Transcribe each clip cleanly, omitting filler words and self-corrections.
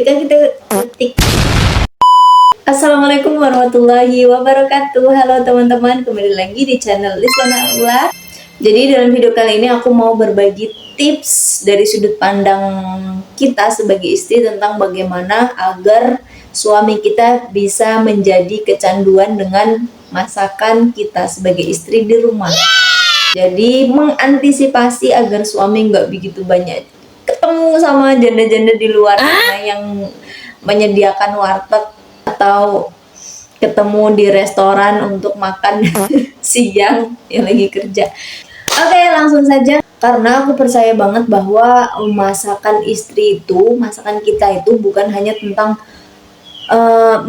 Kita ketik. Assalamualaikum warahmatullahi wabarakatuh. Halo teman-teman, kembali lagi di channel Listiana Aula. Jadi dalam video kali ini aku mau berbagi tips dari sudut pandang kita sebagai istri tentang bagaimana agar suami kita bisa menjadi kecanduan dengan masakan kita sebagai istri di rumah. Jadi mengantisipasi agar suami nggak begitu banyak ketemu sama janda-janda di luar sana yang menyediakan warteg atau ketemu di restoran untuk makan siang yang lagi kerja. Oke, langsung saja. Karena aku percaya banget bahwa masakan istri itu, masakan kita itu bukan hanya tentang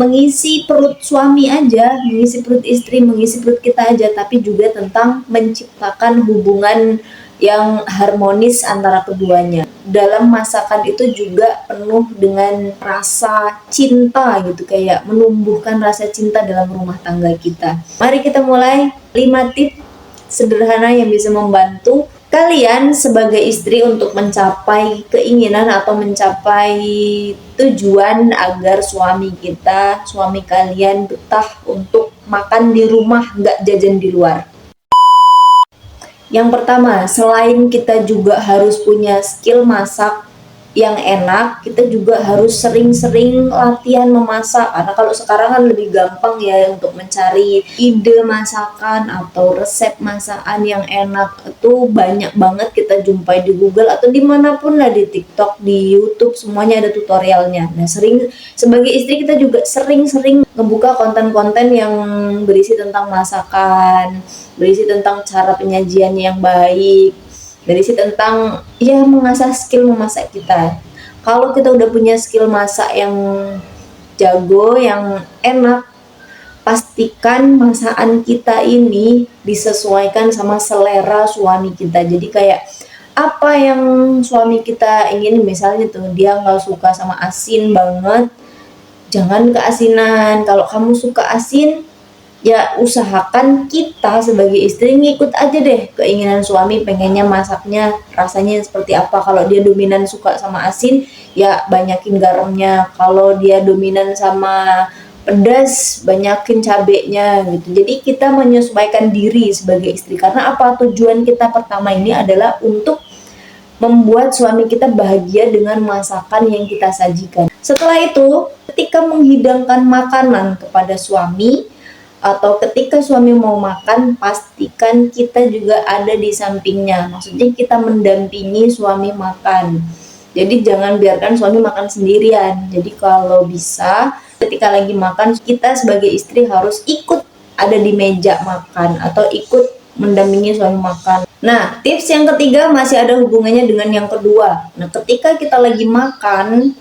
mengisi perut suami aja, mengisi perut istri, mengisi perut kita aja, tapi juga tentang menciptakan hubungan yang harmonis antara keduanya. Dalam masakan itu juga penuh dengan rasa cinta gitu, kayak menumbuhkan rasa cinta dalam rumah tangga kita. Mari kita mulai 5 tips sederhana yang bisa membantu kalian sebagai istri untuk mencapai keinginan atau mencapai tujuan agar suami kalian betah untuk makan di rumah, nggak jajan di luar. Yang pertama, selain kita juga harus punya skill masak yang enak, kita juga harus sering-sering latihan memasak. Karena kalau sekarang kan lebih gampang ya untuk mencari ide masakan atau resep masakan yang enak. Itu banyak banget kita jumpai di Google atau dimanapun lah, di TikTok, di YouTube, semuanya ada tutorialnya. Nah, sebagai istri kita juga sering-sering ngebuka konten-konten yang berisi tentang masakan, berisi tentang cara penyajian yang baik, berisi tentang ya mengasah skill memasak kita. Kalau kita udah punya skill masak yang jago, yang enak, pastikan masakan kita ini disesuaikan sama selera suami kita. Jadi kayak apa yang suami kita ingin, misalnya tuh dia nggak suka sama asin banget, jangan keasinan. Kalau kamu suka asin, ya usahakan kita sebagai istri ngikut aja deh keinginan suami, pengennya masaknya rasanya seperti apa. Kalau dia dominan suka sama asin, ya banyakin garamnya. Kalau dia dominan sama pedas, banyakin cabenya gitu. Jadi kita menyesuaikan diri sebagai istri. Karena apa? Tujuan kita pertama ini adalah untuk membuat suami kita bahagia dengan masakan yang kita sajikan. Setelah itu, ketika menghidangkan makanan kepada suami, atau ketika suami mau makan, pastikan kita juga ada di sampingnya. Maksudnya kita mendampingi suami makan. Jadi jangan biarkan suami makan sendirian. Jadi kalau bisa ketika lagi makan, kita sebagai istri harus ikut ada di meja makan atau ikut mendampingi suami makan. Nah, tips yang ketiga masih ada hubungannya dengan yang kedua. Nah, ketika kita lagi makan,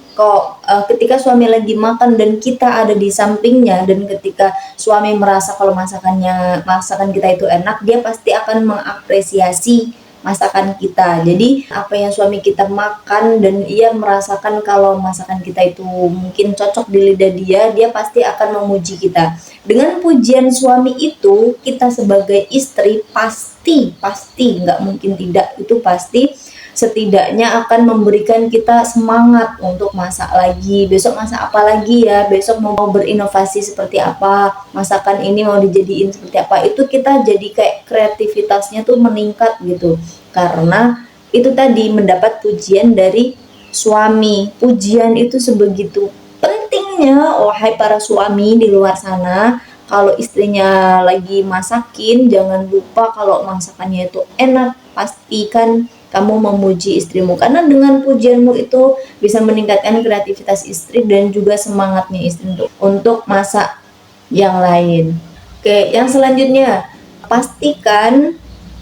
ketika suami lagi makan dan kita ada di sampingnya, dan ketika suami merasa kalau masakan kita itu enak, dia pasti akan mengapresiasi masakan kita. Jadi apa yang suami kita makan dan ia merasakan kalau masakan kita itu mungkin cocok di lidah dia pasti akan memuji kita. Dengan pujian suami itu, kita sebagai istri pasti nggak mungkin tidak, itu pasti setidaknya akan memberikan kita semangat untuk masak lagi. Besok masak apa lagi ya, besok mau berinovasi seperti apa, masakan ini mau dijadiin seperti apa. Itu kita jadi kayak kreativitasnya tuh meningkat gitu, karena itu tadi mendapat pujian dari suami. Pujian itu sebegitu pentingnya, wahai para suami di luar sana. Kalau istrinya lagi masakin, jangan lupa kalau masakannya itu enak, pastikan kamu memuji istrimu, karena dengan pujianmu itu bisa meningkatkan kreativitas istri dan juga semangatnya istri untuk masak yang lain. Oke, yang selanjutnya, pastikan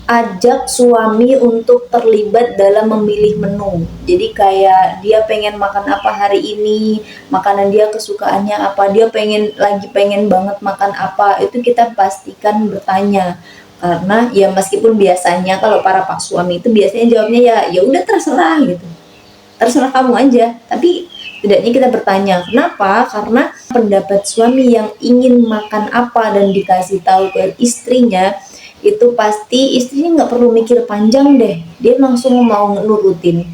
ajak suami untuk terlibat dalam memilih menu. Jadi kayak dia pengen makan apa hari ini, makanan dia kesukaannya apa, dia lagi pengen banget makan apa, itu kita pastikan bertanya. Karena ya meskipun biasanya kalau para pak suami itu biasanya jawabnya ya udah terserah gitu, terserah kamu aja, tapi setidaknya kita bertanya. Kenapa? Karena pendapat suami yang ingin makan apa dan dikasih tahu ke istrinya, itu pasti istrinya nggak perlu mikir panjang deh, dia langsung mau nurutin.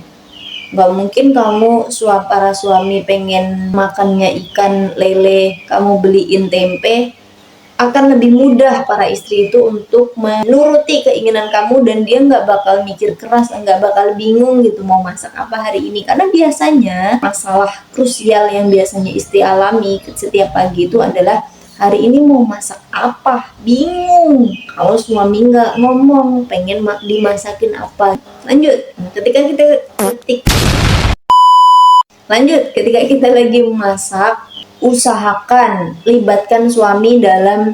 Nggak mungkin kamu para suami pengen makannya ikan lele, kamu beliin tempe. Akan lebih mudah para istri itu untuk menuruti keinginan kamu, dan dia nggak bakal mikir keras, nggak bakal bingung gitu mau masak apa hari ini. Karena biasanya masalah krusial yang biasanya istri alami setiap pagi itu adalah hari ini mau masak apa, bingung. Kalau suami nggak ngomong pengen dimasakin apa. Ketika kita lagi memasak, usahakan libatkan suami dalam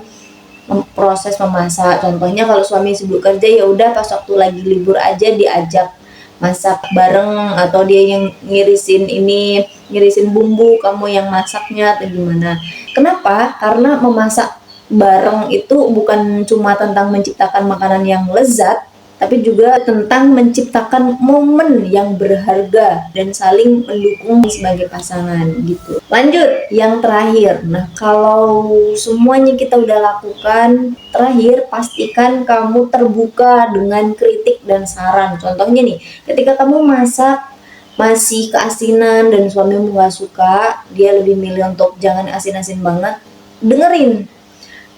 proses memasak. Contohnya kalau suami sibuk kerja, ya udah pas waktu lagi libur aja diajak masak bareng, atau dia yang ngirisin bumbu, kamu yang masaknya atau gimana. Kenapa? Karena memasak bareng itu bukan cuma tentang menciptakan makanan yang lezat, tapi juga tentang menciptakan momen yang berharga dan saling mendukung sebagai pasangan gitu. Lanjut, yang terakhir. Nah, kalau semuanya kita udah lakukan, terakhir pastikan kamu terbuka dengan kritik dan saran. Contohnya nih, ketika kamu masak masih keasinan dan suamimu nggak suka, dia lebih milih untuk jangan asin-asin banget, dengerin.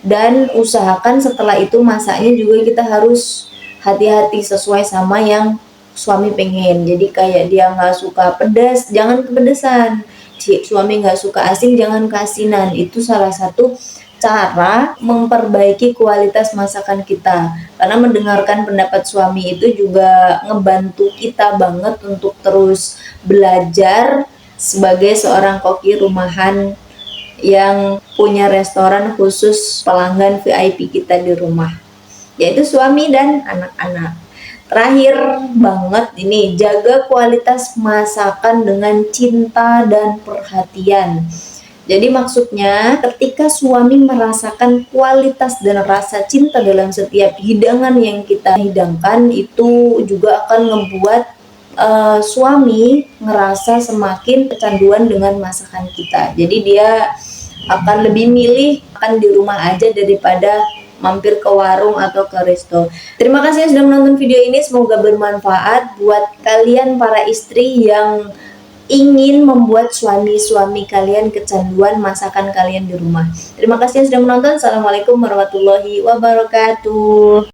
Dan usahakan setelah itu masaknya juga kita harus hati-hati sesuai sama yang suami pengen. Jadi kayak dia nggak suka pedas, jangan kepedesan. Suami nggak suka asin, jangan keasinan. Itu salah satu cara memperbaiki kualitas masakan kita. Karena mendengarkan pendapat suami itu juga ngebantu kita banget untuk terus belajar sebagai seorang koki rumahan yang punya restoran khusus pelanggan VIP kita di rumah, yaitu suami dan anak-anak. Terakhir banget ini, jaga kualitas masakan dengan cinta dan perhatian. Jadi maksudnya ketika suami merasakan kualitas dan rasa cinta dalam setiap hidangan yang kita hidangkan, itu juga akan ngebuat suami ngerasa semakin kecanduan dengan masakan kita. Jadi dia akan lebih milih makan di rumah aja daripada mampir ke warung atau ke resto. Terima kasih sudah menonton video ini, semoga bermanfaat buat kalian para istri yang ingin membuat suami-suami kalian kecanduan masakan kalian di rumah. Terima kasih sudah menonton. Assalamualaikum warahmatullahi wabarakatuh.